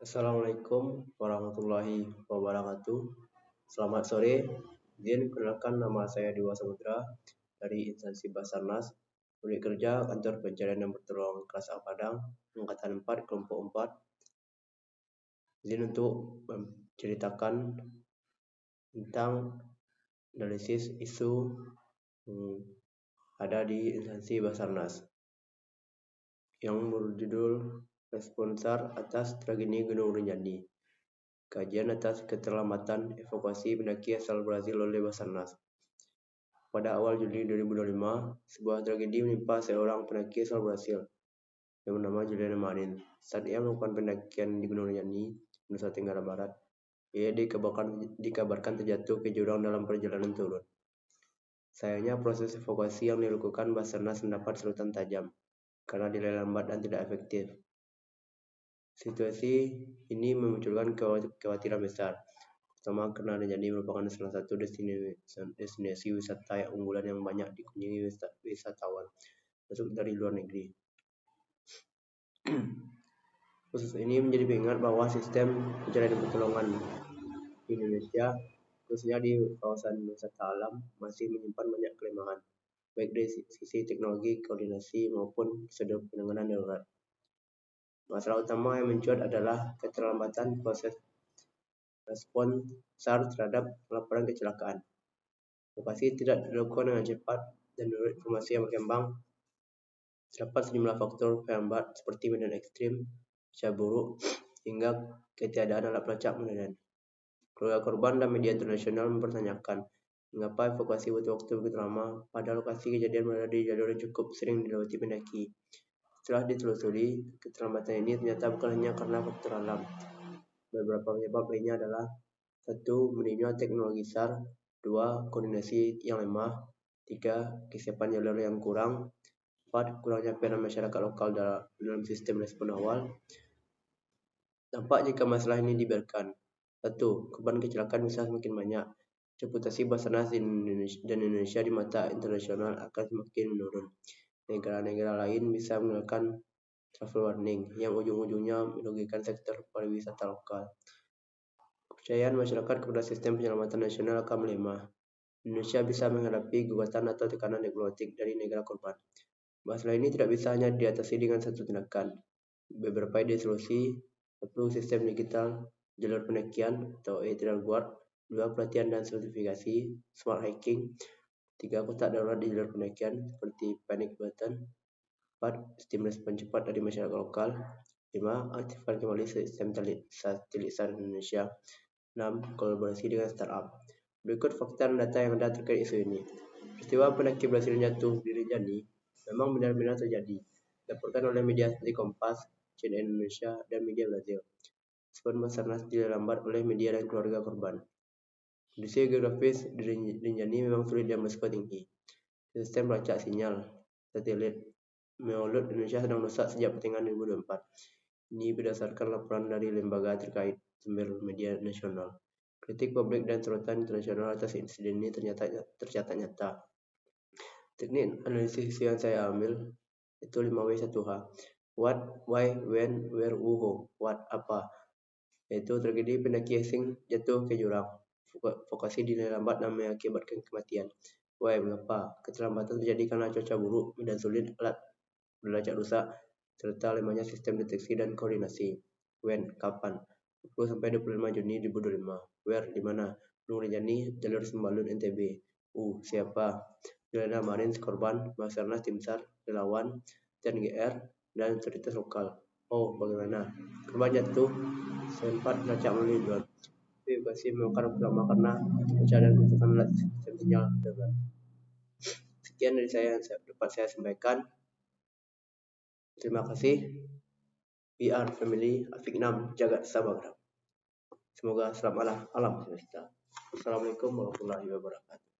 Assalamualaikum warahmatullahi wabarakatuh. Selamat sore. Izin perkenalkan, nama saya Dewa Samudra dari instansi Basarnas, unit kerja Kantor Pencarian dan Pertolongan Kelas A Padang, Angkatan 4, Kelompok 4. Izin untuk menceritakan tentang analisis isu ada di instansi Basarnas yang berjudul Respon SAR atas tragedi Gunung Rinjani. Kajian atas keterlambatan evakuasi pendaki asal Brazil oleh Basarnas. Pada awal Juli 2025, sebuah tragedi menimpa seorang pendaki asal Brazil yang bernama Juliana Marin. Saat ia melakukan pendakian di Gunung Rinjani, Nusa Tenggara Barat, ia dikabarkan terjatuh ke jurang dalam perjalanan turun. Sayangnya proses evakuasi yang dilakukan Basarnas mendapat sorotan tajam karena dinilai lambat dan tidak efektif. Situasi ini memunculkan kekhawatiran besar, terutama karena Rinjani merupakan salah satu destinasi wisata yang unggulan yang banyak dikunjungi wisatawan, masuk dari luar negeri. Khusus ini menjadi pengingat bahwa sistem pencarian dan pertolongan di Indonesia, khususnya di kawasan wisata alam, masih menyimpan banyak kelemahan, baik dari sisi teknologi, koordinasi, maupun prosedur penanganan darurat. Masalah utama yang mencuat adalah keterlambatan proses respon SAR terhadap laporan kecelakaan. Evakuasi tidak dilakukan dengan cepat dan menurut informasi yang berkembang, terdapat sejumlah faktor penghambat seperti medan ekstrim, cuaca buruk, hingga ketiadaan alat pelacak modern. Keluarga korban dan media internasional mempertanyakan mengapa evakuasi butuh waktu begitu lama, padahal lokasi kejadian berada di jalur yang cukup sering dilewati pendaki. Setelah ditelusuri, keterlambatan ini ternyata bukan hanya karena faktor alam. Beberapa penyebab lainnya adalah 1. Minimnya teknologi SAR, 2. Koordinasi yang lemah, 3. Kesiapan jalur yang kurang, 4. Kurangnya peran masyarakat lokal dalam sistem respon awal. Dampak jika masalah ini dibiarkan: 1. Korban kecelakaan bisa semakin banyak. Reputasi Basarnas dan Indonesia di mata internasional akan semakin menurun. Negara-negara lain bisa mengeluarkan travel warning yang ujung-ujungnya merugikan sektor pariwisata lokal. Kepercayaan masyarakat kepada sistem penyelamatan nasional akan melemah. Indonesia bisa menghadapi gugatan atau tekanan diplomatik dari negara korban. Masalah ini tidak bisa hanya diatasi dengan satu tindakan. Beberapa ide solusi: 1. Sistem digital jalur pendakian atau e-trail guard, 2. Pelatihan dan sertifikasi smart hiking, 3. Kotak darurat di jalur pendakian seperti panic button, 4. Sistem respon cepat dari masyarakat lokal, 5. Aktifkan kembali sistem satelit SAR Indonesia, 6. Kolaborasi dengan startup. Berikut fakta dan data yang ada terkait isu ini. Peristiwa pendaki Brazil jatuh di Rinjani memang benar-benar terjadi, dilaporkan oleh media seperti Kompas, CNN Indonesia, dan media Brazil. Respon Basarnas dilambat oleh media dan keluarga korban. Kondisi geografis di Rinjani memang sulit dan berisiko tinggi. Sistem pelacak sinyal satelit Meolot Indonesia sedang rusak sejak pertengahan 2024. Ini berdasarkan laporan dari lembaga terkait sumber media nasional. Kritik publik dan sorotan internasional atas insiden ini tercatat nyata. Teknik analisis yang saya ambil itu 5W1H. What, why, when, where, who, what, apa. Yaitu tragedi pendaki asing jatuh ke jurang. Evakuasi dinilai lambat dan mengakibatkan kematian. Why, mengapa? Keterlambatan terjadi karena cuaca buruk, medan sulit, alat pelacak rusak, serta lemahnya sistem deteksi dan koordinasi. When, kapan? 20-25 Juni 2025. Where, di mana? Gunung Rinjani, jalur Sembalun, NTB. Siapa? Juliana Marin, korban, Basarnas, tim SAR, relawan, TNGR, dan otoritas lokal. Bagaimana? Korban jatuh sempat melacak melalui drone. Evakuasi memakan waktu lama karena cuaca dan kerusakan alat sistem sinyal darurat. Sekian dari saya yang dapat saya sampaikan. Terima kasih. We are family Afik 6 Jagat Sabagram. Semoga selamat alam semesta. Assalamualaikum warahmatullahi wabarakatuh.